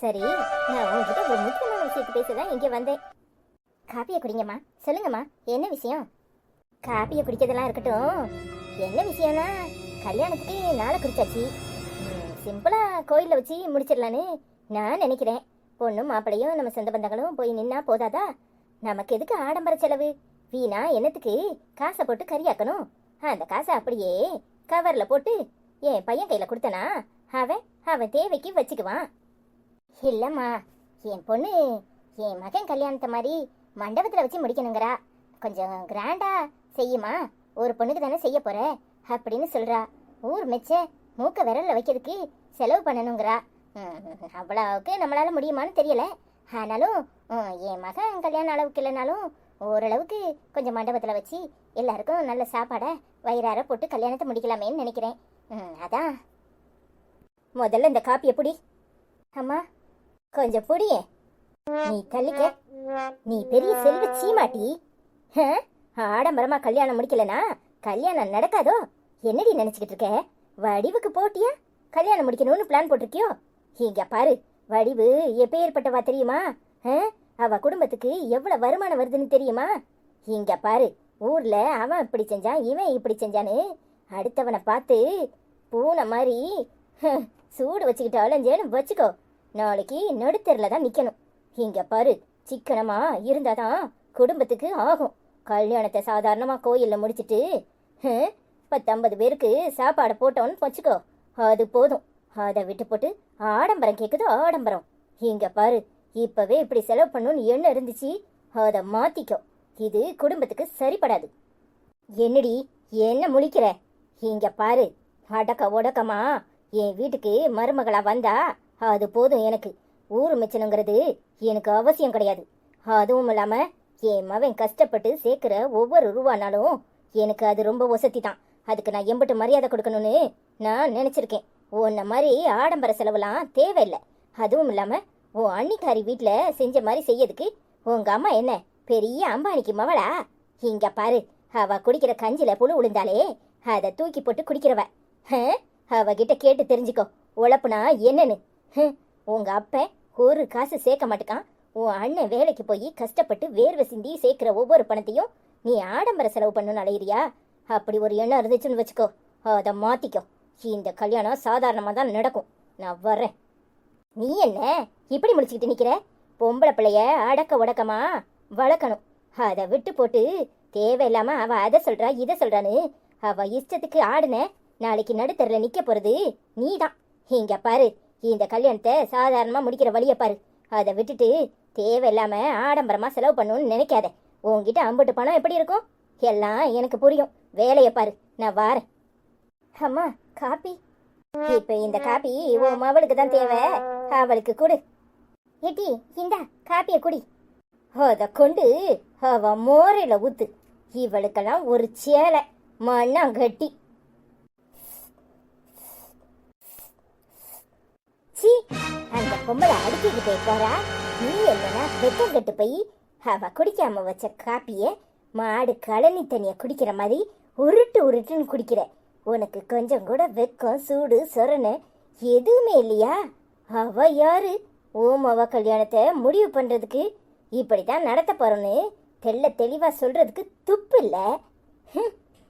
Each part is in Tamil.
சரி, நான் உங்ககிட்ட ஒரு முக்கியமான விஷயத்தை பேசதான் இங்கே வந்தேன். காப்பியை குடிங்கம்மா. சொல்லுங்கம்மா, என்ன விஷயம்? காப்பியை குடிக்கிறதெல்லாம் இருக்கட்டும். என்ன விஷயம்னா, கல்யாணத்துக்கு நாளை குறிச்சாச்சு. சிம்பிளா கோயிலில் வச்சு முடிச்சிடலான்னு நான் நினைக்கிறேன். பொண்ணும் மாப்பிளையும் நம்ம சொந்த பந்தங்களும் போய் நின்னா போதாதா? நமக்கு எதுக்கு ஆடம்பர செலவு? வீணா என்னத்துக்கு காசை போட்டு கறியாக்கணும்? அந்த காசை அப்படியே கவரில் போட்டு என் பையன் கையில் கொடுத்தனா அவன் அவன் தேவைக்கு வச்சுக்குவான். இல்லைம்மா, என் பொண்ணு என் மகன் கல்யாணத்தை மாதிரி மண்டபத்தில் வச்சு முடிக்கணுங்கிறா. கொஞ்சம் கிராண்டா செய்யுமா, ஒரு பொண்ணுக்கு தானே செய்ய போற அப்படின்னு சொல்றா. ஊர் மெச்ச மூக்க விரலில் வைக்கிறதுக்கு செலவு பண்ணணுங்கிறா. அவ்வளவுக்கு நம்மளால முடியுமான்னு தெரியல. ஆனாலும் என் மகன் கல்யாண அளவுக்கு இல்லைனாலும் ஓரளவுக்கு கொஞ்சம் மண்டபத்தில் வச்சு எல்லாருக்கும் நல்ல சாப்பாடை வயிறார போட்டு கல்யாணத்தை முடிக்கலாமேன்னு நினைக்கிறேன். அதான் முதல்ல இந்த காப்பியை புடி. அம்மா, கொஞ்சம் புடியே. நீ தள்ளிக்க. நீ பெரிய செல்வ சீமாட்டி. ஆடம்பரமா கல்யாணம் முடிக்கலனா கல்யாணம் நடக்காதோ? என்னடி நினைச்சுக்கிட்டு இருக்க? வடிவுக்கு போட்டியா கல்யாணம் முடிக்கணும்னு பிளான் போட்டிருக்கியோ? இங்க பாரு, வடிவு எப்பேற்பட்டவா தெரியுமா? அவ குடும்பத்துக்கு எவ்வளவு வருமானம் வருதுன்னு தெரியுமா? இங்க பாரு, ஊர்ல அவன் இப்படி செஞ்சான் இவன் இப்படி செஞ்சான்னு அடுத்தவனை பார்த்து பூனை மாதிரி சூடு வச்சுக்கிட்டு அலைஞ்சேன்னு வச்சுக்கோ, நாளைக்கு நடுத்தரில் தான் நிற்கணும். இங்க பாரு, சிக்கனமா இருந்தாதான் குடும்பத்துக்கு ஆகும். கல்யாணத்தை சாதாரணமாக கோயிலில் முடிச்சுட்டு 10-50 பேருக்கு சாப்பாடு போட்டோன்னு வச்சுக்கோ, அது போதும். அதை விட்டு போட்டு ஆடம்பரம் கேட்குது ஆடம்பரம். இங்க பாரு, இப்பவே இப்படி செலவு பண்ணணும்னு என்ன இருந்துச்சு அதை மாத்திக்கோ. இது குடும்பத்துக்கு சரிப்படாது. என்னடி என்ன முழிக்கிற? இங்க பாரு, அடக்க ஒடக்கமா என் வீட்டுக்கு மருமகளா வந்தா அது போதும். எனக்கு ஊர் மிச்சனுங்கிறது எனக்கு அவசியம் கிடையாது. அதுவும் இல்லாம என் மவன் கஷ்டப்பட்டு சேர்க்கிற ஒவ்வொரு ரூபானாலும் எனக்கு அது ரொம்ப வசதி தான். அதுக்கு நான் எம்பிட்டு மரியாதை கொடுக்கணும்னு நான் நினைச்சிருக்கேன். உன்ன மாதிரி ஆடம்பர செலவுலாம் தேவையில்லை. அதுவும் இல்லாம உன் அன்னிக்காரி வீட்டில் செஞ்ச மாதிரி செய்யறதுக்கு உங்க அம்மா என்ன பெரிய அம்பானிக்கு மவளா? இங்க பாரு, அவ குடிக்கிற கஞ்சில புழு விழுந்தாலே அதை தூக்கி போட்டு குடிக்கிறவ. அவகிட்ட கேட்டு தெரிஞ்சுக்கோ உழப்புனா என்னன்னு. உங்க அப்பன் ஒரு காசு சேர்க்க மாட்டேக்கான். உன் அண்ணன் வேலைக்கு போய் கஷ்டப்பட்டு வேர்வை சிந்தி சேர்க்கிற ஒவ்வொரு பணத்தையும் நீ ஆடம்பர செலவு பண்ணணும்னு அலையிறியா? அப்படி ஒரு எண்ணம் இருந்துச்சுன்னு வச்சுக்கோ, அதை மாத்திக்கோ. இந்த கல்யாணம் சாதாரணமாக தான் நடக்கும். நான் வர்றேன். நீ என்ன இப்படி முடிச்சுக்கிட்டு நிற்கிற? பொம்பளை பிள்ளைய அடக்க உடக்கமா வளர்க்கணும். அதை விட்டு போட்டு தேவையில்லாம அவ அதை சொல்றா இதை சொல்றான்னு அவ இஷ்டத்துக்கு ஆடுன நாளைக்கு நடுத்தரில் நிற்க போறது நீ தான். இங்க பாரு, இந்த கல்யாணத்தை சாதாரணமா முடிக்கிற வழியை பாரு. அதை விட்டுட்டு தேவையில்லாம ஆடம்பரமா செலவு பண்ணணும்னு நினைக்காத. உங்ககிட்ட அம்புட்டு பணம் எப்படி இருக்கும்? எல்லாம் எனக்கு புரியும். வேலையை பாரு, நான் வாரேன். அம்மா, காப்பி. இப்ப இந்த காப்பி உன் மவளுக்கு தான் தேவை, அவளுக்கு கொடு. ஏட்டி, இந்த காப்பியை குடி. அதை கொண்டு அவ மோரையில ஊத்து. இவளுக்கெல்லாம் ஒரு சேலை மண்ணாங்கட்டி. சி, அந்த பொம்பளை அடிக்கிட்டு போறா. நீ என்னன்னா வெக்கம் கட்டு போய் அவ குடிக்காம வச்ச காப்பிய மாடு கழனி தண்ணிய குடிக்கிற மாதிரி உருட்டு உருட்டுன்னு குடிக்கிற. உனக்கு கொஞ்சம் கூட வெக்கம் சூடு சொரணு எதுவுமே இல்லையா? அவ யாரு ஓமவ கல்யாணத்தை முடிவு பண்றதுக்கு? இப்படித்தான் நடத்த போறோன்னு தெல்ல தெளிவா சொல்றதுக்கு துப்பு இல்ல.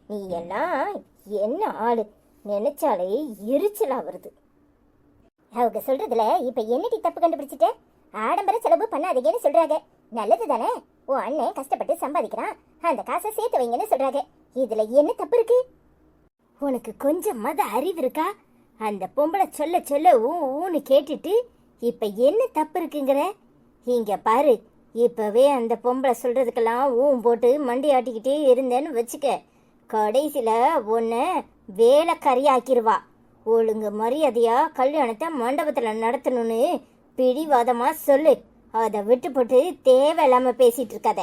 நீ எல்லாம் என்ன ஆளு நினைச்சாலே எரிச்சலா வருது. அவங்க சொல்றதுல இப்ப என்னடி தப்பு கண்டுபிடிச்சிட்ட? ஆடம்பர செலவு பண்ணாதீங்கன்னு சொல்றாங்க. நல்லது தானே? உன் அண்ணன் கஷ்டப்பட்டு சம்பாதிக்கிறான், அந்த காசை சேர்த்து வைங்கன்னு சொல்றாங்க. இதுல என்ன தப்பு இருக்கு? உனக்கு கொஞ்சம் மத அறிவு இருக்கா? அந்த பொம்பளை சொல்ல சொல்ல ஊன்னு கேட்டுட்டு இப்ப என்ன தப்பு இருக்குங்கிற? இங்க பாரு, இப்பவே அந்த பொம்பளை சொல்றதுக்கெல்லாம் ஊன் போட்டு மண்டி ஆட்டிக்கிட்டே இருந்தேன்னு வச்சுக்க, கடைசியில உன்னை வேலைக்காரியாக்கிருவா. ஒழுங்கு மரியாதையா கல்யாணத்தை மண்டபத்துல நடத்தணும்னு பிடிவாதமா சொல்லு. அதை விட்டு போட்டு தேவையில்லாம பேசிட்டு இருக்காத.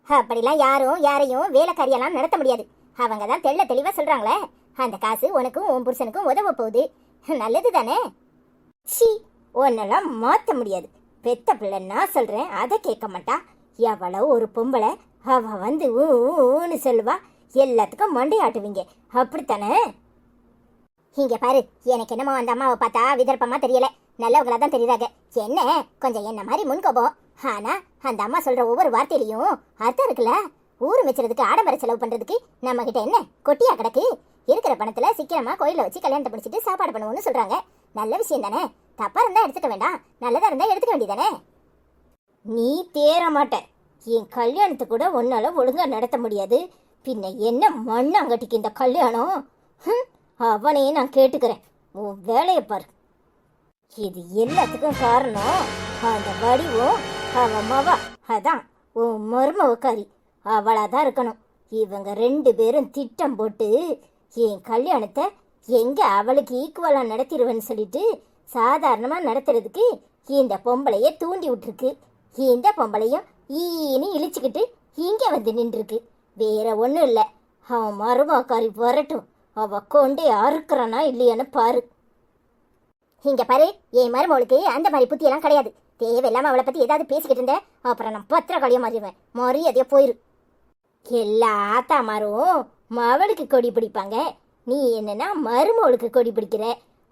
அப்படிலாம் யாரும் யாரையும் வேலைக்காரியெல்லாம் நடத்த முடியாது. அவங்க தான் தெள்ள தெளிவா சொல்றாங்களே, அந்த காசு உனக்கும் உன் புருஷனுக்கும் உதவ போகுது. நல்லது தானே? சி, உன்னெல்லாம் மாத்த முடியாது. பெத்த பிள்ளை நான் சொல்றேன், அதை கேட்க மாட்டா. எவ்வளவு ஒரு பொம்பளை அவ வந்து ஊன்னு சொல்லுவா, எல்லாத்துக்கும் மண்டை ஆட்டுவீங்க, அப்படித்தானே? இங்க பாரு, எனக்கு என்னமோ அந்த அம்மாவை பார்த்தா விதர்ப்பமா தெரியல. நல்லவங்களா தான் தெரியுறாங்க. என்ன கொஞ்சம் என்ன மாதிரி முன்கோபம். ஆனா அந்த அம்மா சொல்ற ஒவ்வொரு வார்த்தையிலையும் அர்த்தம் இருக்குல்ல. ஊரு மிச்சறதுக்கு ஆடம்பர செலவு பண்றதுக்கு நம்ம கிட்ட என்ன கொட்டியா கிடக்கு? இருக்கிற பணத்துல சீக்கிரமா கோயில வச்சு கல்யாணத்தை முடிச்சிட்டு சாப்பாடு பண்ணுவோம்னு சொல்றாங்க. நல்ல விஷயம் தானே. தப்பா இருந்தா எடுத்துக்க வேண்டாம், நல்லதா இருந்தா எடுத்துக்க வேண்டியதானே. நீ தேற மாட்ட. என் கல்யாணத்தை கூட ஒன்னால ஒழுங்கா நடத்த முடியாது. பின்ன என்ன மண்ணாங்கட்டிக்கு இந்த கல்யாணம்? அவனையே நான் கேட்டுக்கிறேன். உன் வேலையை பாரு. இது எல்லாத்துக்கும் காரணம் அந்த வடிவும் அவன் மவா. அதான் உன் மருமவக்காரி. அவளாதான் இருக்கணும். இவங்க 2 பேரும் திட்டம் போட்டு என் கல்யாணத்தை எங்க அவளுக்கு ஈக்குவலா நடத்திடுவேன்னு சொல்லிட்டு சாதாரணமா நடத்துறதுக்கு இந்த பொம்பளைய தூண்டி விட்டுருக்கு. இந்த பொம்பளையும் ஈன்னு இழிச்சுக்கிட்டு இங்க வந்து நின்றுருக்கு. வேற ஒண்ணும் இல்ல. அவன் மருமக்காரி வரட்டும், அவ கொண்டே அறுக்கிறானா இல்லையான்னு பாரு. இங்க பாரு, என் மருமகளுக்கு அந்த மாதிரி புத்தியெல்லாம் கிடையாது. தேவையில்லாம அவளை பத்தி ஏதாவது பேசிக்கிட்டு இருந்த அப்புறம் நான் பத்திரக்காளியா மாறிடுவேன். மரியாதையா போயிரு. எல்லா ஆத்தாமாரும் மவளுக்கு கொடி பிடிப்பாங்க. நீ என்னன்னா மருமவளுக்கு கொடி பிடிக்கிற.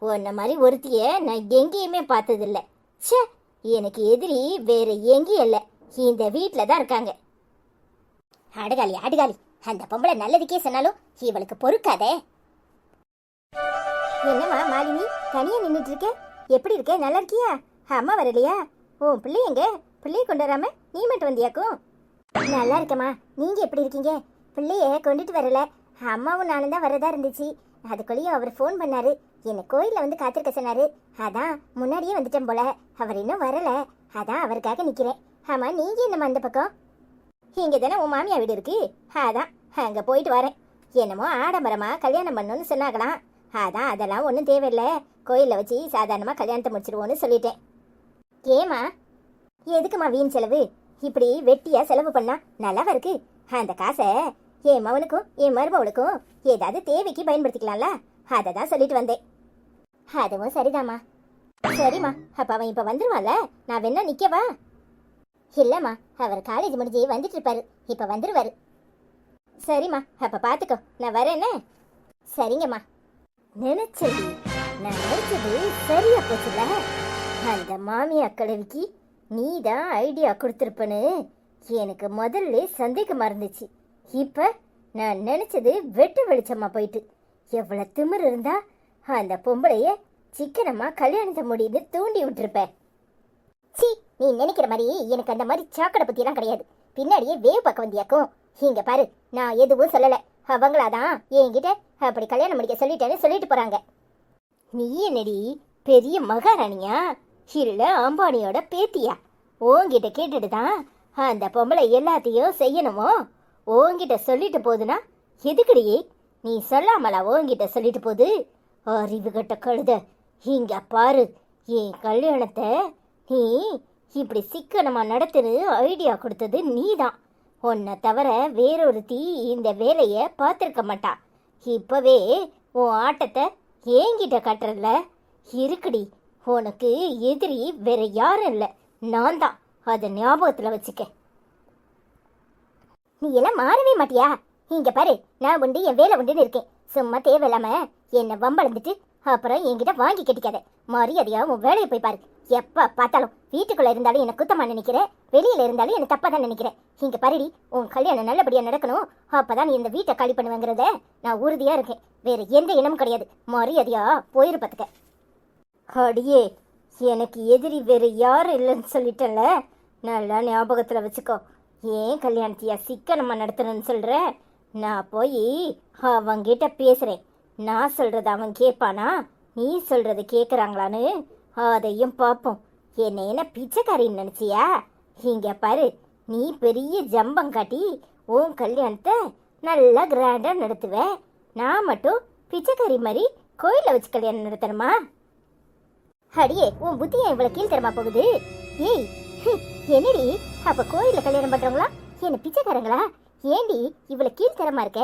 உன்ன மாதிரி ஒருத்திய நான் எங்கேயுமே பார்த்ததில்ல. ச்சே, எனக்கு எதிரி வேற எங்கேயும் இல்லை, இந்த வீட்டில் தான் இருக்காங்க. அடுகாலி அடுகாலி, அந்த பொம்பளை நல்லதுக்கே சொன்னாலும் இவளுக்கு பொறுக்காதே. என்னம்மா மாலினி, தனியா நின்றுட்டு இருக்க? எப்படி இருக்க? நல்லா இருக்கியா? அம்மா வரலையா? ஓ பிள்ளை எங்க? பிள்ளைய கொண்டு வராம நீ மட்டும் வந்தியாக்கும்? நல்லா இருக்கம்மா. நீங்க எப்படி இருக்கீங்க? பிள்ளைய கொண்டுட்டு வரல. அம்மாவும் நானும் தான் வரதா இருந்துச்சு. அதுக்குள்ளேயும் அவர் ஃபோன் பண்ணாரு. என்னை கோயிலில் வந்து காத்திருக்க சொன்னாரு. அதான் முன்னாடியே வந்துட்டேன் போல. அவர் இன்னும் வரல, அதான் அவருக்காக நிற்கிறேன். ஆமா, நீங்க என்னம்மா அந்த பக்கம்? இங்கே தானே உன் மாமியா வீடு இருக்கு, அதான் அங்கே போயிட்டு வரேன். என்னமோ ஆடம்பரமா கல்யாணம் பண்ணணும்னு சொன்னாங்களாம். அதான் அதெல்லாம் ஒன்றும் தேவையில்லை, கோயிலில் வச்சு சாதாரணமாக கல்யாணத்தை முடிச்சிடுவோன்னு சொல்லிட்டேன். ஏமா, எதுக்குமா வீண் செலவு? இப்படி வெட்டியா செலவு பண்ணா நல்லாவா இருக்கு? அந்த காசை என் மவனுக்கும் என் மருமவளுக்கும் ஏதாவது தேவைக்கு பயன்படுத்திக்கலாம்ல, அதை தான் சொல்லிட்டு வந்தேன். அதுவும் சரிதாம்மா. சரிம்மா, அப்ப அவன் இப்ப வந்துருவான்ல, நான் வேணா நிக்கவா? இல்லம்மா, அவர் காலேஜ் முடிஞ்சு வந்துட்டு இருப்பாரு, இப்ப வந்துருவாரு. சரிம்மா, அப்ப பாத்துக்கோ, நான் வரேன்னு. சரிங்கம்மா. நினைச்சது நான் நினைச்சது சரியா போச்சுல. அந்த மாமியா கிழவிக்கு நீ தான் ஐடியா கொடுத்துருப்பன்னு எனக்கு முதல்ல சந்தேகமா இருந்துச்சு. இப்ப நான் நினைச்சது வெட்ட வெளிச்சமா போயிட்டு. எவ்வளவு திமிர் இருந்தா அந்த பொம்பளைய சிக்கனமா கல்யாணத்தை முடியுது தூண்டி விட்டுருப்ப. சி, நீ நினைக்கிற மாதிரி எனக்கு அந்த மாதிரி சாக்கடை பத்தி எல்லாம் கிடையாது. பின்னாடியே வேவ் பார்க்க வந்தியாக்கும். இங்க பாரு, நான் எதுவும் சொல்லல. அவங்களாதான் என்கிட்ட அப்படி கல்யாணம் முடிக்க சொல்லிட்டேன்னு சொல்லிட்டு போறாங்க. நீ என்னடி பெரிய மகாராணியா இல்ல அம்பானியோட பேத்தியா? உன்கிட்ட கேட்டுட்டு தான் அந்த பொம்பளை எல்லாத்தையும் செய்யணுமோ? உன்கிட்ட சொல்லிட்டு போகுதுன்னா எதுக்குடியே நீ சொல்லாமலா உன்கிட்ட சொல்லிட்டு போகுது? அறிவு கட்ட கழுத, இங்க பாரு, என் கல்யாணத்தை நீ இப்படி சிக்கனமா நடத்துன்னு ஐடியா கொடுத்தது நீதான். உன்னை தவிர வேறொருத்தி இந்த வேலையை பார்த்துருக்க மாட்டா. இப்பவே உன் ஆட்டத்தை ஏங்கிட்ட கட்டுறல இருக்குடி. உனக்கு எதிரி வேற யாரும் இல்லை, நான் தான். அதை ஞாபகத்தில் வச்சுக்க. நீ எல்லாம் மாறவே மாட்டியா? இங்க பாரு, நான் உண்டு என் வேலை உண்டுன்னு இருக்கேன். சும்மா தேவையில்லாம என்னை வம்பளந்துட்டு அப்புறம் என்கிட்ட வாங்கி கட்டிக்காத. மரியாதையா உன் வேலையை போய் பாரு. எப்ப பார்த்தாலும் வீட்டுக்குள்ள இருந்தாலும் என்ன குத்தமா நினைக்கிறேன், வெளியில இருந்தாலும் என்ன தப்பா தான் நினைக்கிறேன். இங்க பாருடி, உன் கல்யாணம் நல்லபடியா நடக்கணும். அப்பதான் நீ இந்த வீட்டை காலி பண்ணுவேங்கிறத நான் உறுதியா இருக்கேன். வேற எந்த இனமும் கிடையாது. மரியாதையா போயிரு பார்த்துக்க. அடியே, எனக்கு எதிரி வேற யாரும் இல்லைன்னு சொல்லிட்டல, நல்லா ஞாபகத்துல வச்சுக்கோ. ஏன் கல்யாணத்தையா சிக்கனமா நடத்தணும்னு சொல்ற? நான் போய் அவங்கிட்ட பேசுறேன். நான் சொல்றது அவன் கேட்பானா, நீ சொல்றது கேட்குறாங்களான்னு அதையும் பார்ப்போம். என்ன பிச்சைக்காரின்னு நினைச்சியா? இங்க பாரு, நீ பெரிய ஜம்பம் காட்டி உன் கல்யாணத்தை நல்லா கிராண்டா நடத்துவ. நான் மட்டும் பிச்சைக்காரி மாதிரி கோயில வச்சு கல்யாணம் நடத்தணுமா? அடியே, உன் புத்தி ஏன் இவ்வளவு கீழ்த்தரமா போகுது? ஏய், என்னடி அப்ப கோயில கல்யாணம் பண்றவங்களா என்ன பிச்சைக்காரங்களா? ஏண்டி இவ்வளவு கீழ்த்தரமா இருக்க?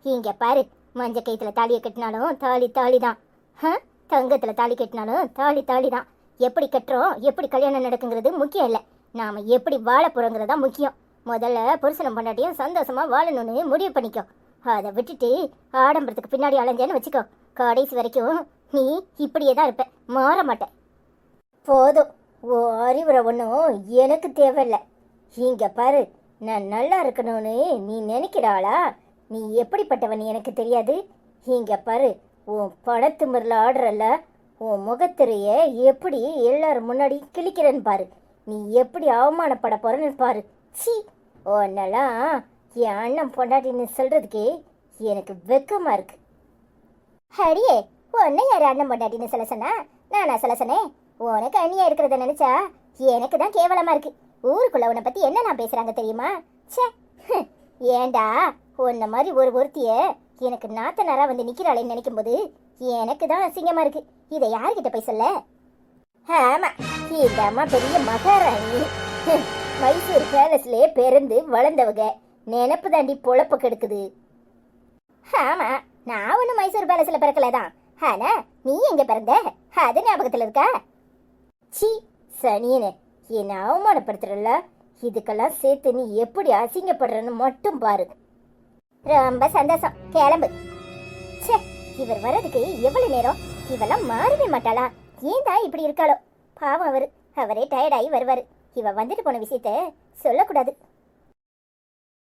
இங்க பாரு, மஞ்ச கைத்துல தாலியை கட்டினாலும் தாலி தாலிதான், தங்கத்துல தாலி கட்டினாலும் தாலி தாலிதான். எப்படி கட்டுறோம், எப்படி கல்யாணம் நடக்குங்கிறது முக்கியம் இல்லை, நாம எப்படி வாழ போறோங்கிறதா முக்கியம். முதல்ல புருஷனும் பொண்டாட்டியும் சந்தோஷமா வாழணும்னு முடிவு பண்ணிக்கோ. அதை விட்டுட்டு ஆடம்பரத்துக்கு பின்னாடி அலைஞ்சேன்னு வச்சுக்கோ, கடைசி வரைக்கும் நீ இப்படியே தான் இருப்ப, மாற மாட்ட. போதும், ஓ அறிவுரை ஒன்றும் எனக்கு தேவையில்லை. இங்க பாரு, நான் நல்லா இருக்கணும்னு நீ நினைக்கிறாளா? நீ எப்படிப்பட்டவன் எனக்கு தெரியாது. இங்க பாரு, உன் பணத்து முறையில் ஆடுறல்ல, உன் முகத்திரைய எப்படி எல்லாரும் முன்னாடி கிழிக்கிறேன்னு பாரு. நீ எப்படி அவமானப்பட போறன்னு பாரு. சி, உன்னெல்லாம் என் அண்ணன் பொண்டாட்டின்னு சொல்றதுக்கே எனக்கு வெக்கமா இருக்கு. அடியே, உன்னை யாரு அண்ணன் பொண்டாட்டின்னு சொல்ல சொன்னா? நானா சொல்ல சொன்னேன்? உனக்கு அண்ணியா இருக்கிறத நினைச்சா எனக்கு தான் கேவலமா இருக்கு. ஊருக்குள்ள உன்னை பத்தி என்னெல்லாம் பேசுறாங்க தெரியுமா? ச்சே, ஏண்டா உன்ன மாதிரி ஒருத்திய எனக்கு நாத்தனாரா வந்து நிக்கிறாளேன்னு நினைக்கும் போது எனக்கு தான் அசிங்கமா இருக்கு. இதை யாருக்கிட்ட போய் சொல்ல? ஆமா, இந்த அம்மா பெரிய மகாராணி, மைசூர் பேலஸ்லயே பிறந்து வளர்ந்தவங்க. நினப்பு தாண்டி பொழப்பு கெடுக்குது. ஆமா, நான் ஒண்ணு மைசூர் பேலஸ்ல பிறக்கலதான். ஆனா நீ எங்க பிறந்த அது ஞாபகத்துல இருக்கா? சி, சனியனே, என்ன அவமானப்படுத்துறல. இதுக்கெல்லாம் சேர்த்து நீ எப்படி அசிங்கப்படுறன்னு மட்டும் பாரு. ரொம்ப சந்தோஷம், கிளம்பு. ச்சே, இவர் வர்றதுக்கு எவ்வளவு நேரம்? இவெல்லாம் மாறவே மாட்டாளா? ஏன் தான் இப்படி இருக்காளோ? பாவம் அவரே டயர்டாகி வருவாரு. இவ வந்துட்டு போன விஷயத்த சொல்லக்கூடாது.